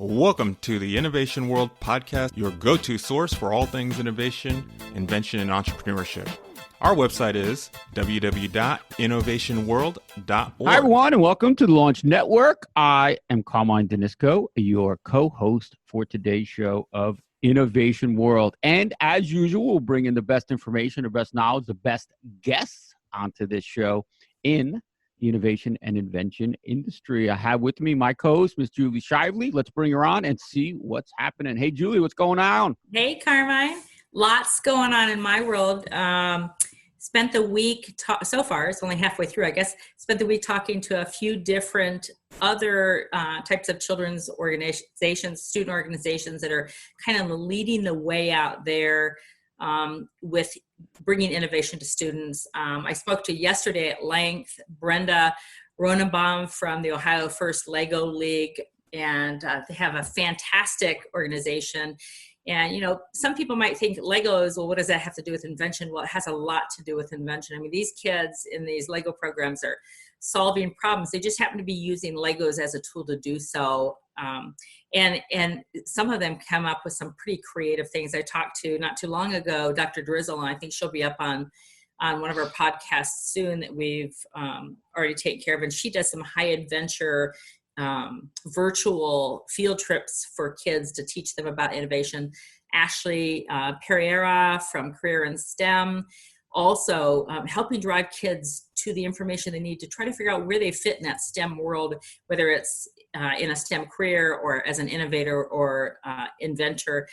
Welcome to the Innovation World Podcast, your go-to source for all things innovation, invention, and entrepreneurship. Our website is www.innovationworld.org. Hi, everyone, and welcome to the Launch Network. I am Carmine Danisco, your co-host for today's show of Innovation World. And as usual, we'll bring in the best information, the best knowledge, the best guests onto this show in the innovation and invention industry. I have with me my co-host, Miss Julie Shively. Let's bring her on and see what's happening. Hey, Julie, what's going on? Hey, Carmine. Lots going on in my world. Spent the week, so far, it's only halfway through, I guess, spent the week talking to a few different other types of children's organizations, student organizations that are kind of leading the way out there with bringing innovation to students. I spoke to yesterday at length Brenda Ronenbaum from the Ohio First Lego League, and they have a fantastic organization. And, you know, some people might think Legos, well, what does that have to do with invention? Well, it has a lot to do with invention. I mean, these kids in these Lego programs are solving problems. They just happen to be using Legos as a tool to do so. And some of them come up with some pretty creative things. I talked to, not too long ago, Dr. Drizzle, and I think she'll be up on one of our podcasts soon that we've already taken care of. And she does some high adventure virtual field trips for kids to teach them about innovation. Ashley Pereira from Career in STEM, also helping drive kids to the information they need to try to figure out where they fit in that STEM world, whether it's in a STEM career or as an innovator or inventor.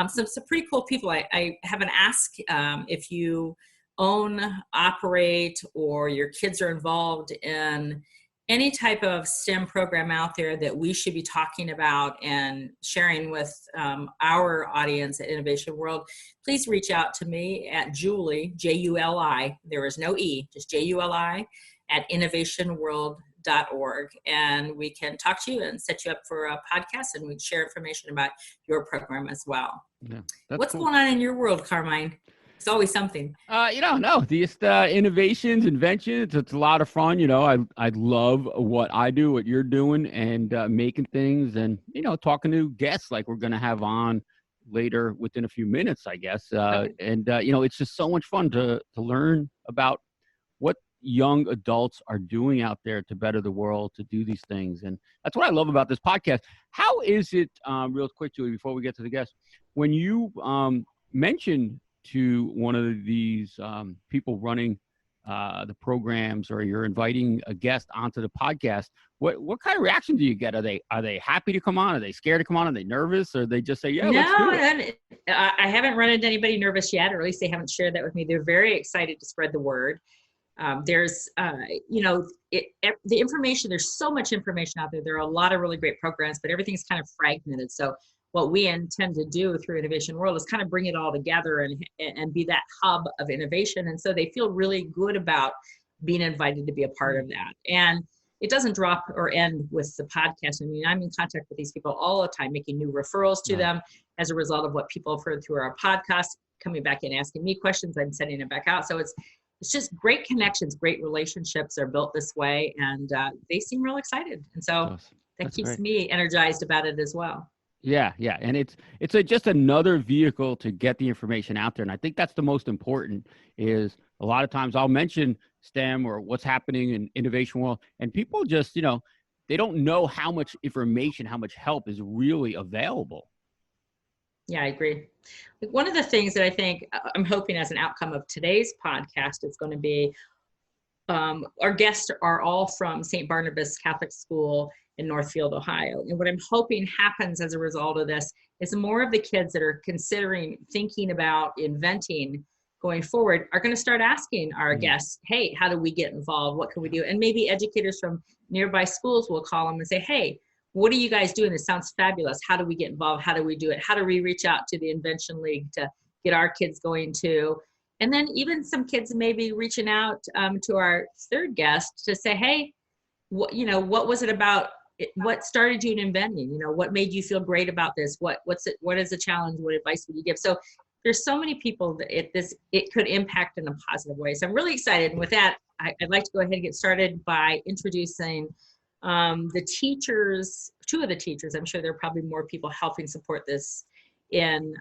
Some pretty cool people. I have an ask if you own, operate, or your kids are involved in any type of STEM program out there that we should be talking about and sharing with our audience at Innovation World, please reach out to me at Julie, Juli, there is no E, just Juli, at innovationworld.org. And we can talk to you and set you up for a podcast, and we'd share information about your program as well. Yeah, what's going on in your world, Carmine? It's always something. These innovations, inventions, it's a lot of fun. You know, I love what I do, what you're doing, and making things and, talking to guests like we're going to have on later within a few minutes, I guess. Okay. It's just so much fun to learn about what young adults are doing out there to better the world, to do these things. And that's what I love about this podcast. How is it, real quick, Julie, before we get to the guests, when you mentioned to one of these people running the programs, or you're inviting a guest onto the podcast, what kind of reaction do you get? Are they happy to come on? Are they scared to come on? Are they nervous? Or they just say, yeah, let's do it? I haven't run into anybody nervous yet, or at least they haven't shared that with me. They're very excited to spread the word. There's, the information, there's so much information out there. There are a lot of really great programs, but everything's kind of fragmented. So what we intend to do through Innovation World is kind of bring it all together and be that hub of innovation. And so they feel really good about being invited to be a part of that. And it doesn't drop or end with the podcast. I mean, I'm in contact with these people all the time, making new referrals to them as a result of what people have heard through our podcast, coming back in, asking me questions, I'm sending it back out. So it's just great connections, great relationships are built this way. And they seem real excited. And so that keeps me energized about it as well. Yeah. And it's just another vehicle to get the information out there. And I think that's the most important. Is a lot of times I'll mention STEM or what's happening in Innovation World, and people just, they don't know how much information, how much help is really available. Yeah, I agree. One of the things that I think I'm hoping as an outcome of today's podcast is going to be, our guests are all from St. Barnabas Catholic School in Northfield, Ohio. And what I'm hoping happens as a result of this is more of the kids that are thinking about inventing going forward are going to start asking our guests, hey, how do we get involved? What can we do? And maybe educators from nearby schools will call them and say, hey, what are you guys doing? This sounds fabulous. How do we get involved? How do we do it? How do we reach out to the Invention League to get our kids going too? And then even some kids maybe reaching out to our third guest to say, hey, what was it about? What started you in inventing? What made you feel great about this? What is the challenge? What advice would you give? So there's so many people that it could impact in a positive way. So I'm really excited. And with that, I'd like to go ahead and get started by introducing the two two of the teachers. I'm sure there are probably more people helping support this in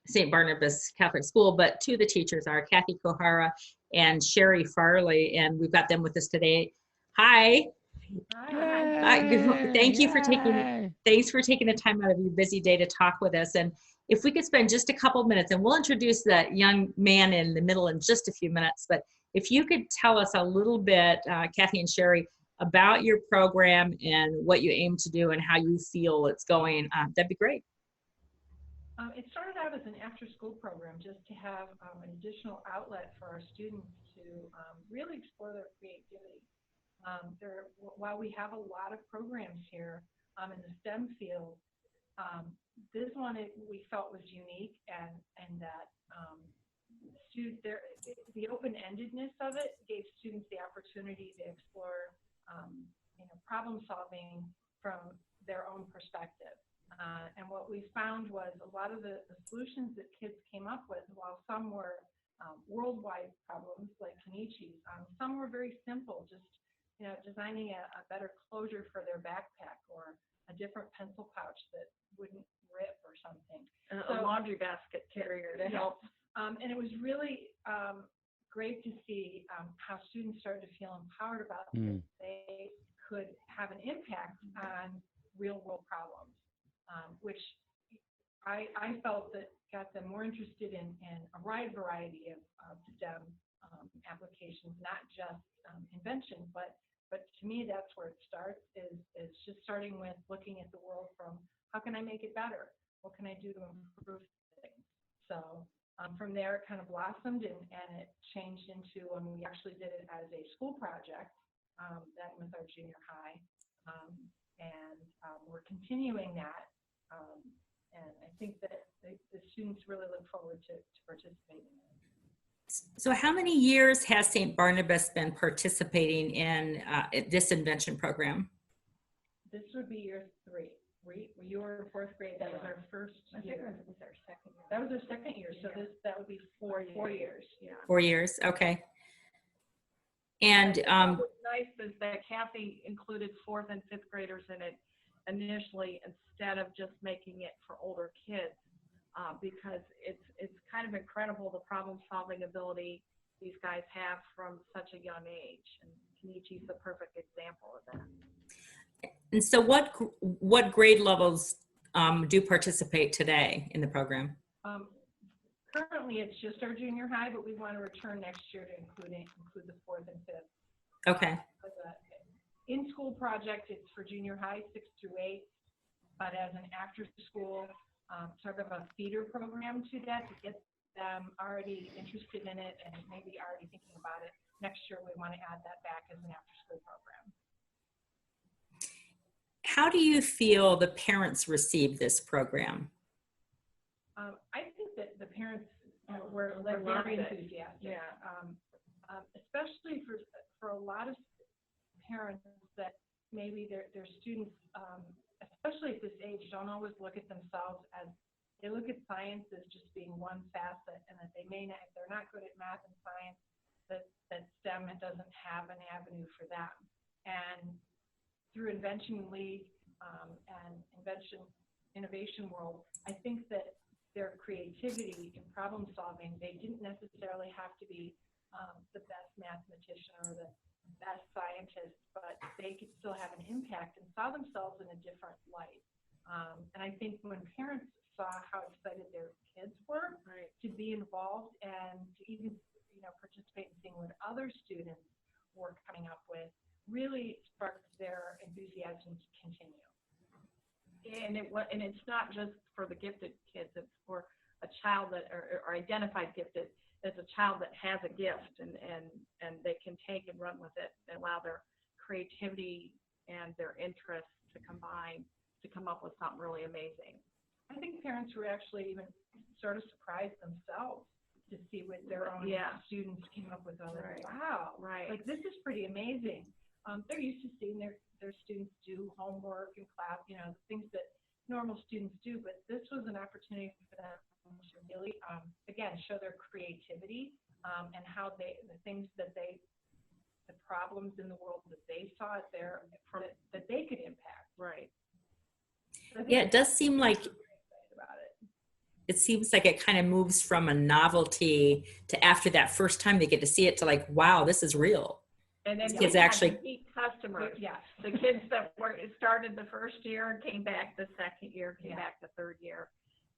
St. Barnabas Catholic School, but two of the teachers are Kathy Kohara and Sherry Farley, and we've got them with us today. Hi. Hi. Thanks for taking the time out of your busy day to talk with us. And if we could spend just a couple minutes, and we'll introduce that young man in the middle in just a few minutes, but if you could tell us a little bit, Kathy and Sherry, about your program and what you aim to do and how you feel it's going, that'd be great. It started out as an after-school program just to have an additional outlet for our students to really explore their creativity. While we have a lot of programs here in the STEM field, this one we felt was unique, and that the open-endedness of it gave students the opportunity to explore problem solving from their own perspective. And what we found was a lot of the solutions that kids came up with, while some were worldwide problems like Kenichi's, some were very simple, just designing a better closure for their backpack or a different pencil pouch that wouldn't rip or something. A laundry basket carrier to help. And it was really great to see how students started to feel empowered about this. They could have an impact on real world problems, which I felt that got them more interested in a wide variety of STEM applications, not just invention, but to me, that's where it starts, is just starting with looking at the world from how can I make it better? What can I do to improve things? So from there, it kind of blossomed and it changed into, we actually did it as a school project, that with our junior high. And we're continuing that. And I think that the students really look forward to participating in it. So how many years has St. Barnabas been participating in this invention program? This would be year 3. You were in 4th grade. That was our first year. It was our second year. That was our second year. So that would be 4 years. Yeah. 4 years. Okay. And what was nice is that Kathy included 4th and 5th graders in it initially, instead of just making it for older kids, because it's kind of incredible the problem-solving ability these guys have from such a young age, and Kenichi's the perfect example of that. And so what grade levels do participate today in the program? Currently, it's just our junior high, but we want to return next year to include the 4th and 5th. Okay. In-school project, it's for junior high, 6 through 8, but as an after-school sort of a feeder program to that, to get them already interested in it and maybe already thinking about it. Next year, we want to add that back as an after-school program. How do you feel the parents receive this program? I think that the parents were very enthusiastic. Yeah. Especially for a lot of parents that maybe their students, especially at this age, don't always look at themselves as, they look at science as just being one facet, and that they may not, if they're not good at math and science, that STEM doesn't have an avenue for them. And through Invention League and Innovation World, I think that their creativity in problem solving, they didn't necessarily have to be the best mathematician or the best scientist, but they could still have an impact and saw themselves in a different light. And I think when parents saw how excited their kids were to be involved and to even participate in seeing what other students were coming up with, really sparked their enthusiasm to continue. And it's not just for the gifted kids, it's for a child that are identified gifted as a child that has a gift and they can take and run with it and allow their creativity and their interests to combine to come up with something really amazing. I think parents were actually even sort of surprised themselves to see what their own students came up with. Wow, like this is pretty amazing. They're used to seeing their students do homework and class, things that normal students do, but this was an opportunity for them to really, again, show their creativity and how the problems in the world that they saw that they could impact. Right. I think Yeah, it does seem like about it. it seems like it kind of moves from a novelty to after that first time they get to see it to like, wow, this is real. And then Kids we had actually- repeat customers. Yeah. The kids that started the first year came back the second year, came back the third year,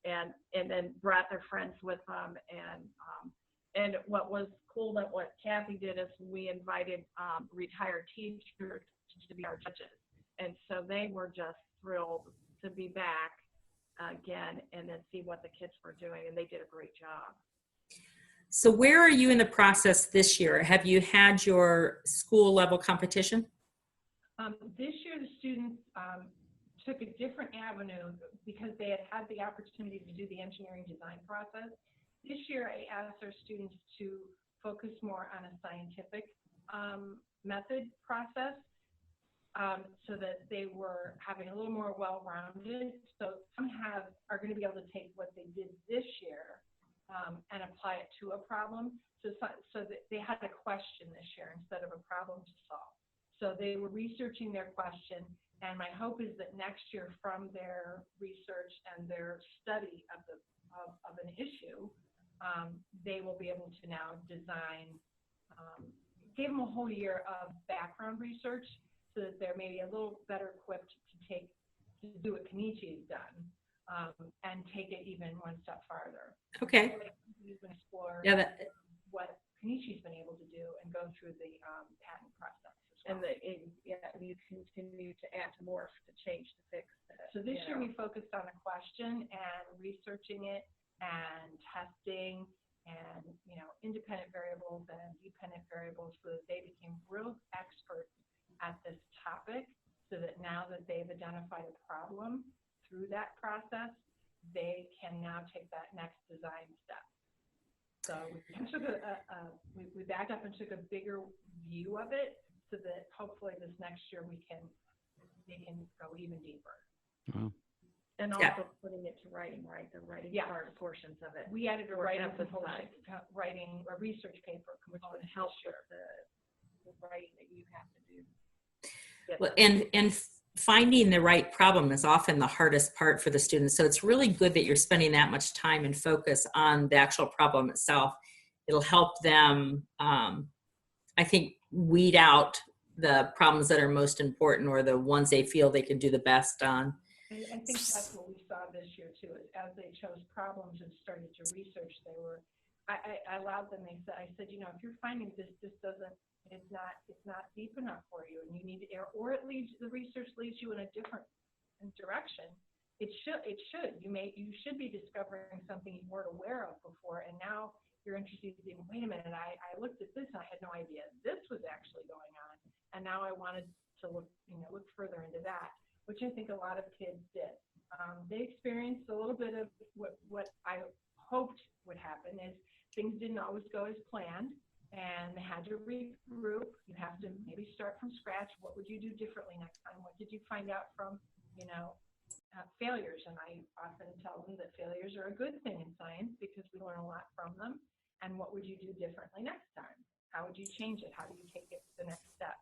and then brought their friends with them. And what was cool that what Kathy did is we invited retired teachers to be our judges, and so they were just thrilled to be back again and then see what the kids were doing, and they did a great job. So where are you in the process this year? Have you had your school level competition? This year, the students took a different avenue because they had the opportunity to do the engineering design process. This year, I asked our students to focus more on a scientific method process so that they were having a little more well-rounded. So some are going to be able to take what they did this year and apply it to a problem. So that they had a question this year instead of a problem to solve. So they were researching their question, and my hope is that next year, from their research and their study of an issue, they will be able to now design. Give them a whole year of background research so that they're maybe a little better equipped to do what Kenichi has done and take it even one step farther. Okay. You can explore what Kenichi's been able to do and go through the patent process. And you continue to add more to change to fix it. So this year we focused on a question and researching it and testing and independent variables and dependent variables so that they became real experts at this topic, so that now that they've identified a problem through that process, they can now take that next design step. So we backed up and took a bigger view of it so that hopefully this next year they can go even deeper. Wow. And also putting it to writing, right? The writing portions of it. We added a Or writing emphasize. writing a research paper Which would help with the writing that you have to do. Well, and finding the right problem is often the hardest part for the students. So it's really good that you're spending that much time and focus on the actual problem itself. It'll help them, I think, weed out the problems that are most important or the ones they feel they can do the best on. I think that's what we saw this year too. As they chose problems and started to research, I allowed them. I said, if you're finding this doesn't, it's not deep enough for you, and you need to, or the research leads you in a different direction. It should. You should be discovering something you weren't aware of before, and now you're interested in. Wait a minute, I looked at this and I had no idea this was actually going on, and now I wanted to look further into that, which I think a lot of kids did. They experienced a little bit of what I hoped would happen is things didn't always go as planned, and they had to regroup. You have to maybe start from scratch. What would you do differently next time? What did you find out from, failures? And I often tell them that failures are a good thing in science because we learn a lot from them. And what would you do differently next time? How would you change it? How do you take it to the next step?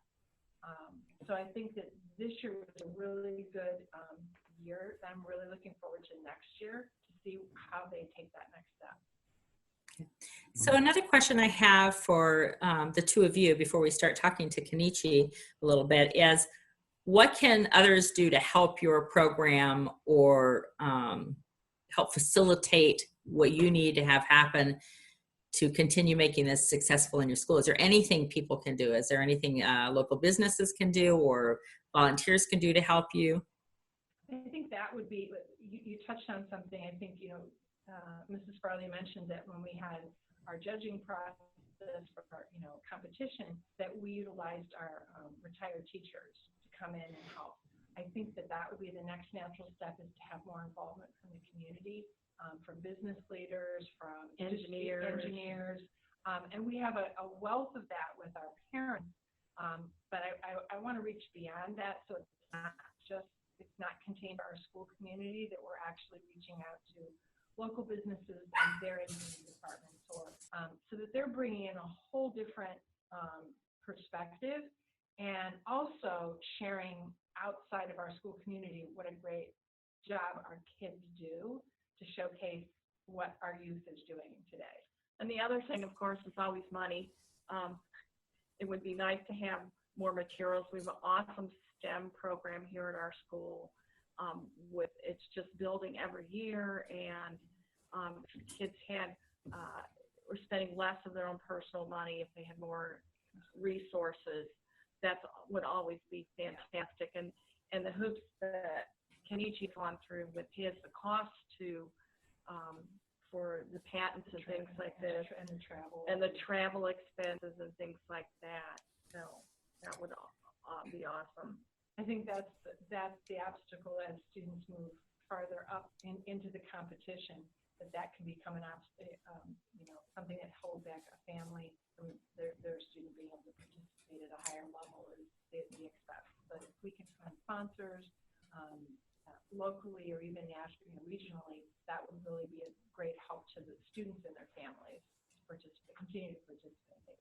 So I think that this year was a really good year. I'm really looking forward to next year to see how they take that next step. So another question I have for the two of you before we start talking to Kenichi a little bit is, what can others do to help your program or help facilitate what you need to have happen to continue making this successful in your school? Is there anything people can do? Is there anything local businesses can do or volunteers can do to help you? I think that would be, you touched on something. I think, Mrs. Farley mentioned that when we had our judging process for our, competition, that we utilized our retired teachers to come in and help. I think that would be the next natural step, is to have more involvement from the community, from business leaders, from engineers. And we have a wealth of that with our parents. But I want to reach beyond that, so it's not contained to our school community, that we're actually reaching out to local businesses and their engineering departments, or so that they're bringing in a whole different perspective, and also sharing outside of our school community what a great job our kids do to showcase what our youth is doing today. And the other thing, of course, is always money. It would be nice to have more materials. We have an awesome STEM program here at our school. It's just building every year, and kids were spending less of their own personal money if they had more resources. That would always be fantastic. And the hoops that Kenichi's gone through with the cost for the patents and things like this, and the travel expenses and things like that. So that would be awesome. I think that's the obstacle as students move farther up into the competition, that can become an something that holds back a family from their student being able to participate at a higher level as they expect. But if we can find sponsors locally or even nationally or regionally, that would really be a great help to the students and their families to continue to participate.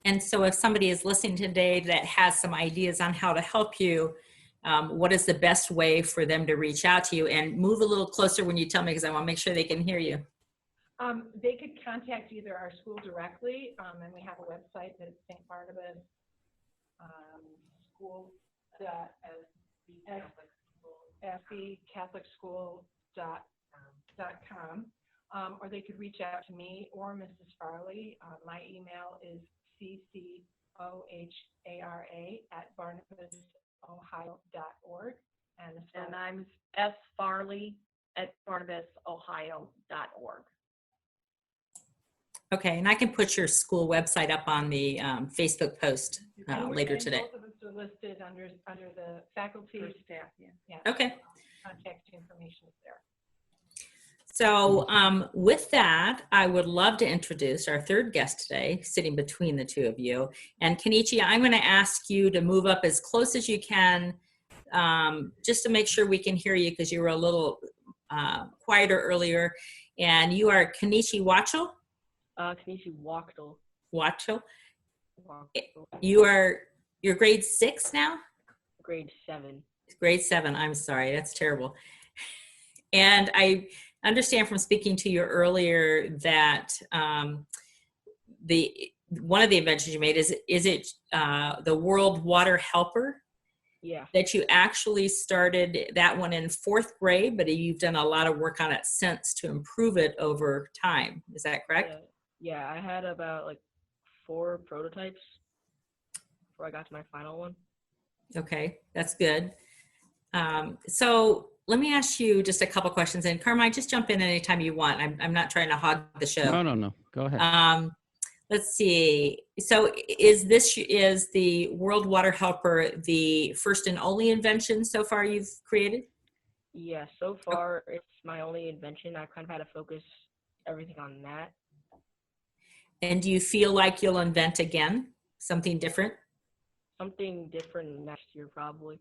And so if somebody is listening today that has some ideas on how to help you, what is the best way for them to reach out to you? And move a little closer when you tell me, because I want to make sure they can hear you. They could contact either our school directly, and we have a website that is St. Barnabas School, FECatholicschool.com, or they could reach out to me or Mrs. Farley. My email is ccohra@barnabasohio.org. And I'm sfarley@barnabasohio.org. Okay, and I can put your school website up on the Facebook post later today. Both of us are listed under the faculty Staff, Yeah. Okay. Contact information is there. So with that, I would love to introduce our third guest today, sitting between the two of you. And Kenichi, I'm going to ask you to move up as close as you can, just to make sure we can hear you, because you were a little quieter earlier. And you are Kenichi Wachtl? Kenichi Wachtl. Wachtl. You're grade 6 now? Grade 7. Grade 7. I'm sorry, that's terrible. And I understand from speaking to you earlier that one of the inventions you made is it the World Water Helper? Yeah. That you actually started that one in 4th grade, but you've done a lot of work on it since to improve it over time. Is that correct? Yeah, I had about 4 prototypes before I got to my final one. Okay, that's good. So let me ask you just a couple questions. And Carmine, just jump in anytime you want. I'm not trying to hog the show. No. Go ahead. Let's see. So is the World Water Helper the first and only invention so far you've created? Yeah, so far it's my only invention. I've kind of had to focus everything on that. And do you feel like you'll invent again? Something different? Something different next year, probably.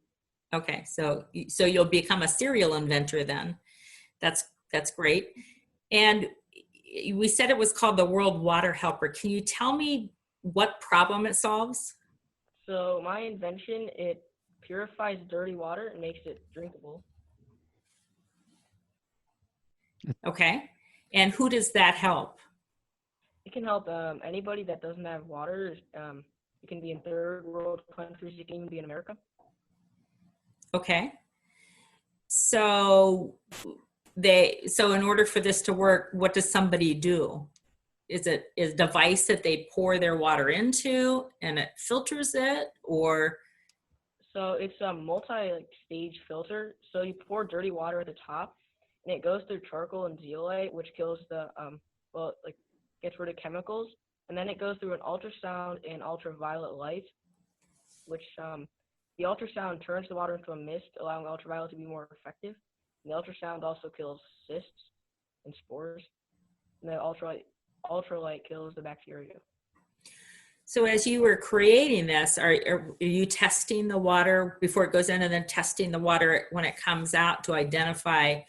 Okay, so you'll become a serial inventor then. That's great. And we said it was called the World Water Helper. Can you tell me what problem it solves? So my invention, it purifies dirty water and makes it drinkable. Okay. And who does that help? It can help anybody that doesn't have water. It can be in third world countries. It can even be in America. Okay. So in order for this to work, what does somebody do? Is it a device that they pour their water into and it filters it, or? So it's a multi-stage filter. So you pour dirty water at the top, and it goes through charcoal and zeolite, which kills gets rid of chemicals, and then it goes through an ultrasound and ultraviolet light, which the ultrasound turns the water into a mist, allowing ultraviolet to be more effective. And the ultrasound also kills cysts and spores, and the ultralight kills the bacteria. So as you were creating this, are you testing the water before it goes in, and then testing the water when it comes out to identify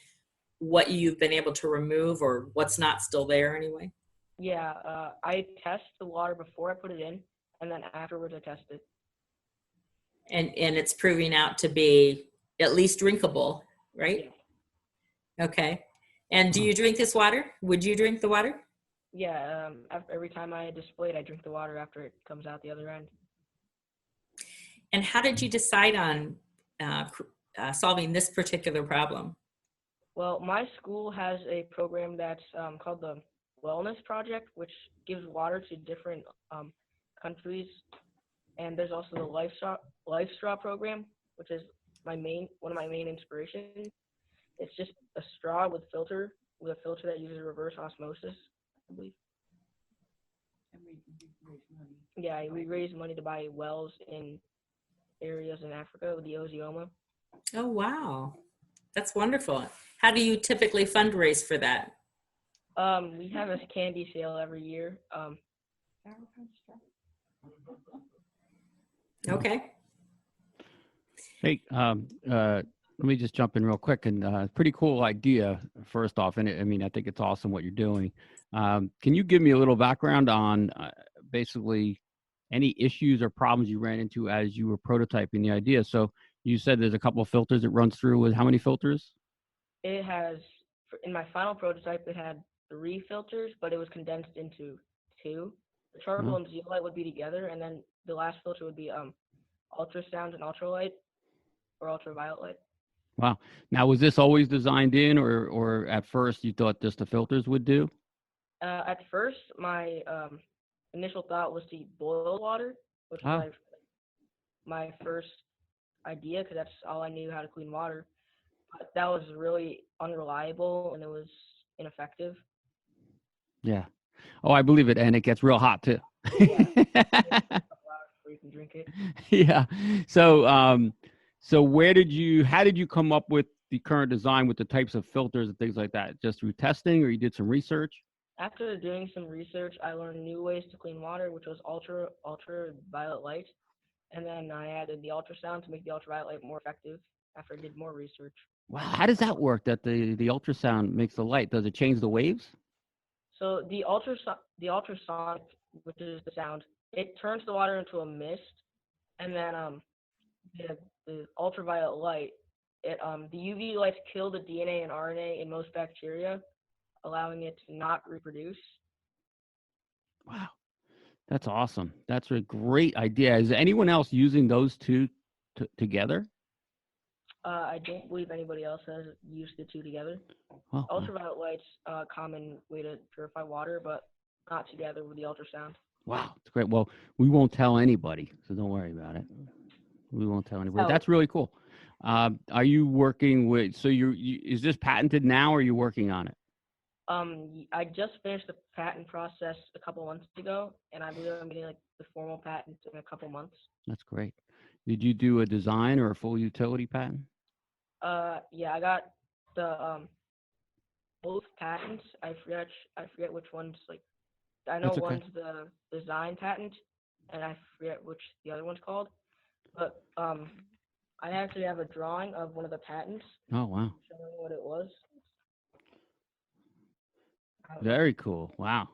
what you've been able to remove or what's not still there anyway? Yeah, I test the water before I put it in, and then afterwards I test it. And it's proving out to be at least drinkable. right? Okay. And do you drink this water? Would you drink the water? Yeah, every time I display it, I drink the water after it comes out the other end. And how did you decide on solving this particular problem? Well, my school has a program that's called the Wellness Project, which gives water to different countries. And there's also the Life Straw program, which is one of my main inspirations. It's just a straw with a filter that uses reverse osmosis, I believe. Yeah, we raise money to buy wells in areas in Africa with the Ozioma. Oh, wow. That's wonderful. How do you typically fundraise for that? We have a candy sale every year. Okay. Hey, let me just jump in real quick. And pretty cool idea, first off. And I mean, I think it's awesome what you're doing. Can you give me a little background on basically any issues or problems you ran into as you were prototyping the idea? So you said there's a couple of filters it runs through. With how many filters? It has, in my final prototype, it had 3 filters, but it was condensed into 2. The charcoal and zeolite would be together, and then the last filter would be ultrasound and ultralight, or ultraviolet light. Wow. Now, was this always designed in, or at first you thought just the filters would do? At first, my initial thought was to boil water, which was my first idea, because that's all I knew how to clean water. But that was really unreliable, and it was ineffective. Yeah. Oh, I believe it. And it gets real hot too. Yeah. Before you can drink it. Yeah. So, so how did you come up with the current design with the types of filters and things like that? Just through testing, or you did some research? After doing some research, I learned new ways to clean water, which was ultraviolet light. And then I added the ultrasound to make the ultraviolet light more effective after I did more research. Wow. How does that work, that the ultrasound makes the light? Does it change the waves? So the ultrasonic, which is the sound, it turns the water into a mist, and then the ultraviolet light, the UV lights kill the DNA and RNA in most bacteria, allowing it to not reproduce. Wow. That's awesome. That's a great idea. Is anyone else using those two together? I don't believe anybody else has used the 2 together. Oh, Ultraviolet light's a common way to purify water, but not together with the ultrasound. wow. That's great. Well, we won't tell anybody, so don't worry about it. We won't tell anybody. Oh. That's really cool. Are you working with, so is this patented now, or are you working on it? I just finished the patent process a couple months ago, and I believe I'm getting like the formal patent in a couple months. That's great. Did you do a design or a full utility patent? Yeah, I got the both patents. I forget which one's like. I know That's okay. one's the design patent, and I forget which the other one's called. But I actually have a drawing of one of the patents Oh, wow. showing what it was. Very cool. Wow.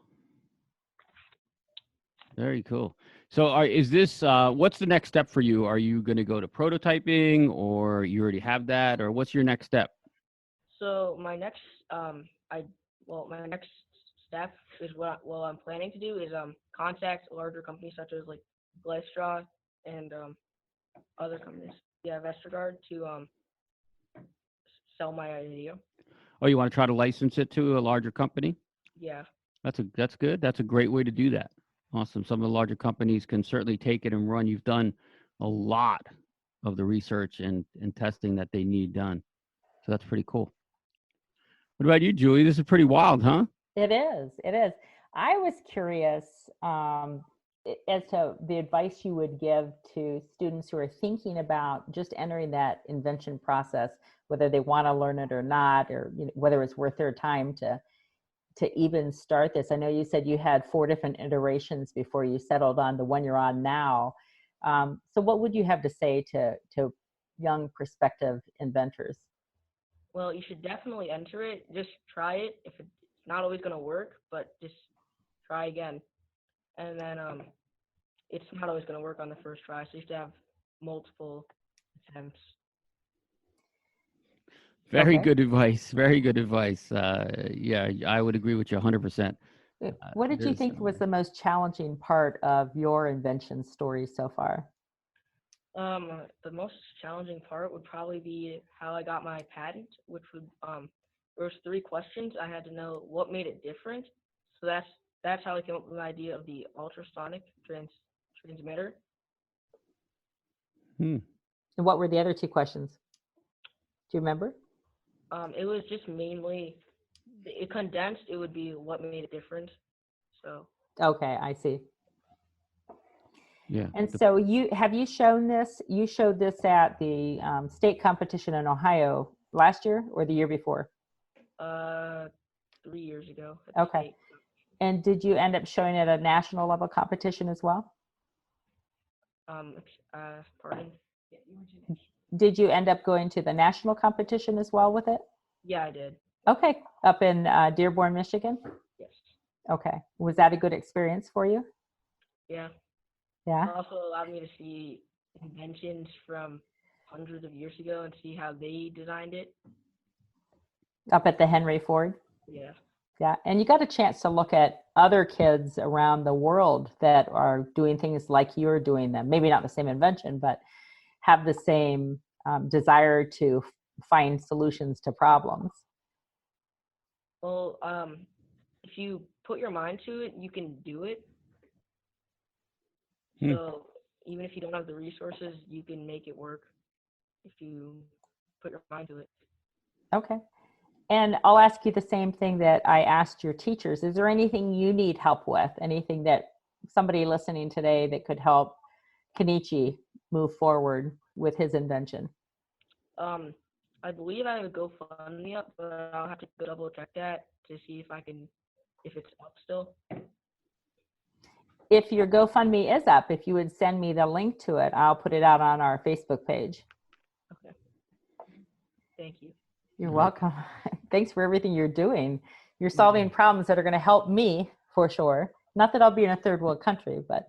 Very cool. So is this, what's the next step for you? Are you going to go to prototyping, or you already have that, or what's your next step? So my next my next step is what I'm planning to do is contact larger companies such as like Glystraw and other companies. Yeah, Vestergaard to sell my idea. Oh, you want to try to license it to a larger company? Yeah. That's good. That's a great way to do that. Awesome. Some of the larger companies can certainly take it and run. You've done a lot of the research and testing that they need done. So that's pretty cool. What about you, Julie? This is pretty wild, huh? It is. It is. I was curious as to the advice you would give to students who are thinking about just entering that invention process, whether they want to learn it or not, or whether it's worth their time to even start this. I know you said you had 4 different iterations before you settled on the one you're on now. So what would you have to say to young prospective inventors? Well, you should definitely enter it. Just try it. If it's not always going to work, but just try again. And then it's not always going to work on the first try, so you have to have multiple attempts. Very Okay. good advice. Very good advice. Yeah, I would agree with you 100%. What did you think was the most challenging part of your invention story so far? The most challenging part would probably be how I got my patent, which would there was 3 questions. I had to know what made it different. So that's how I came up with the idea of the ultrasonic transmitter. Hmm. And what were the other 2 questions? Do you remember? It was just mainly it condensed. It would be what made it different. So Okay, I see. Yeah. And so have you shown this? You showed this at the state competition in Ohio last year or the year before? 3 years ago at the Okay. state. And did you end up showing it at a national level competition as well? Pardon? Did you end up going to the national competition as well with it? Yeah, I did. Okay, up in Dearborn, Michigan? Yes. Okay. Was that a good experience for you? Yeah. Yeah. It also allowed me to see inventions from hundreds of years ago and see how they designed it. Up at the Henry Ford? Yeah. Yeah. And you got a chance to look at other kids around the world that are doing things like you're doing them. Maybe not the same invention, but have the same desire to find solutions to problems. Well, if you put your mind to it, you can do it. So even if you don't have the resources, you can make it work if you put your mind to it. Okay. And I'll ask you the same thing that I asked your teachers. Is there anything you need help with? Anything that somebody listening today that could help Kenichi move forward with his invention? I believe I have a GoFundMe up, but I'll have to double check that to see if it's up still. If your GoFundMe is up, if you would send me the link to it, I'll put it out on our Facebook page. Okay. Thank you. You're welcome. Thanks for everything you're doing. You're solving problems that are going to help me for sure. Not that I'll be in a third world country, but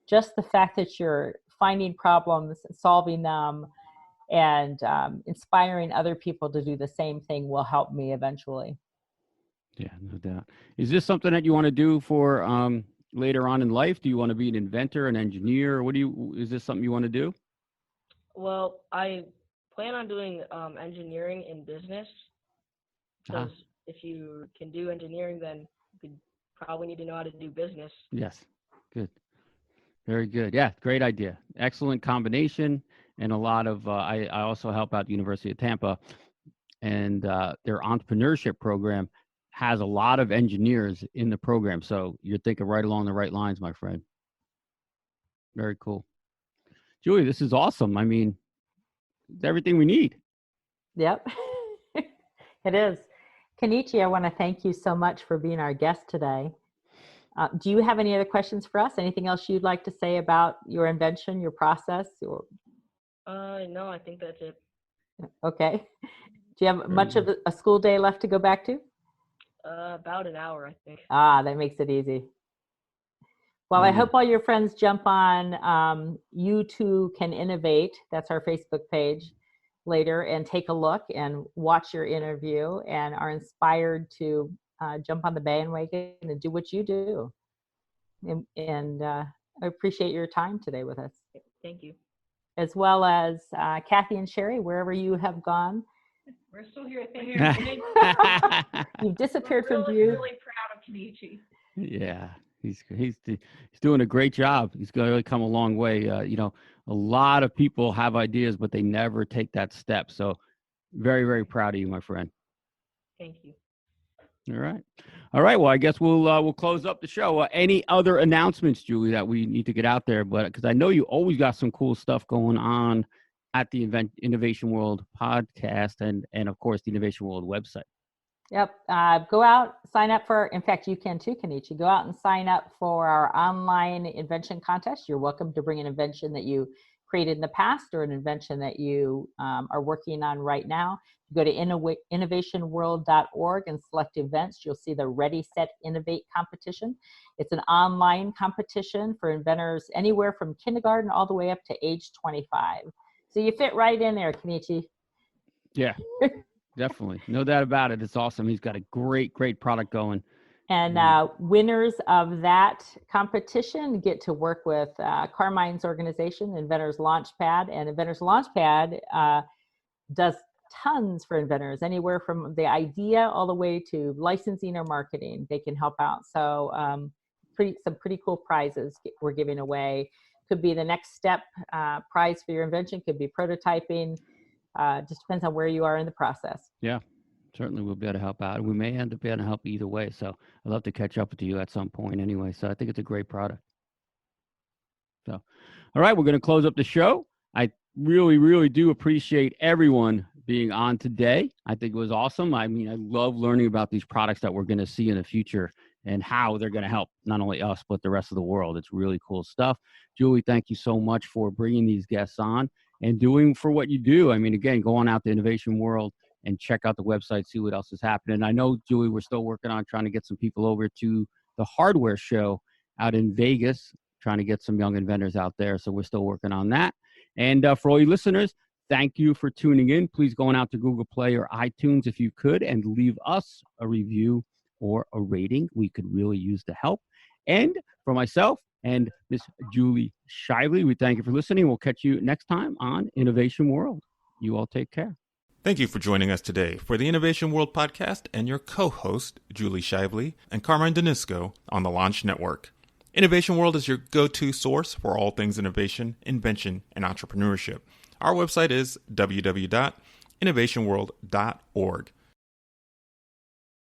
just the fact that you're finding problems, solving them, and inspiring other people to do the same thing will help me eventually. Yeah, no doubt. Is this something that you want to do for later on in life? Do you want to be an inventor, an engineer? Is this something you want to do? Well, I plan on doing engineering in business because if you can do engineering, then you probably need to know how to do business. Yes. Good. Very good. Yeah, great idea. Excellent combination. And a lot of, I also help out the University of Tampa, and their entrepreneurship program has a lot of engineers in the program. So you're thinking right along the right lines, my friend. Very cool. Julie, this is awesome. I mean, it's everything we need. Yep, it is. Kenichi, I want to thank you so much for being our guest today. Do you have any other questions for us? Anything else you'd like to say about your invention, your process? No, I think that's it. Okay. Do you have much of a school day left to go back to? About an hour, I think. That makes it easy. Well, I hope all your friends jump on You Too Can Innovate. That's our Facebook page later, and take a look and watch your interview and are inspired to jump on the bandwagon and do what you do. And I appreciate your time today with us. Thank you. As well as Kathy and Sherry, wherever you have gone. We're still here. Thank you. You've disappeared We're from really, view. really proud of Kenichi. Yeah, he's doing a great job. He's going to come a long way. A lot of people have ideas, but they never take that step. So very, very proud of you, my friend. Thank you. All right. Well, I guess we'll close up the show. Any other announcements, Julie, that we need to get out there? But because I know you always got some cool stuff going on at the Innovation World podcast and of course the Innovation World website. Yep. Go out, sign up for, in fact, you can too, Kenichi. Go out and sign up for our online invention contest. You're welcome to bring an invention that you created in the past or an invention that you are working on right now. Go to innovationworld.org and select events. You'll see the Ready, Set, Innovate competition. It's an online competition for inventors anywhere from kindergarten all the way up to age 25. So you fit right in there, Kenichi. Yeah. Definitely. No doubt about it. It's awesome. He's got a great product going. And winners of that competition get to work with Carmine's organization, Inventors Launchpad. And Inventors Launchpad does tons for inventors, anywhere from the idea all the way to licensing or marketing. They can help out. So some pretty cool prizes we're giving away. Could be the next step prize for your invention, could be prototyping. Just depends on where you are in the process. Yeah, certainly we'll be able to help out. We may end up being able to help either way. So I'd love to catch up with you at some point anyway. So I think it's a great product. So, all right, we're going to close up the show. I really do appreciate everyone being on today. I think it was awesome. I mean, I love learning about these products that we're going to see in the future and how they're going to help not only us, but the rest of the world. It's really cool stuff. Julie, thank you so much for bringing these guests on and doing for what you do. I mean, again, go on out to Innovation World and check out the website, see what else is happening. I know, Julie, we're still working on trying to get some people over to the hardware show out in Vegas, trying to get some young inventors out there. So we're still working on that. And for all you listeners, thank you for tuning in. Please go on out to Google Play or iTunes if you could and leave us a review or a rating. We could really use the help. And for myself and Miss Julie Shively, we thank you for listening. We'll catch you next time on Innovation World. You all take care. Thank you for joining us today for the Innovation World podcast and your co-host, Julie Shively and Carmine Danisco on the Launch Network. Innovation World is your go-to source for all things innovation, invention, and entrepreneurship. Our website is www.innovationworld.org.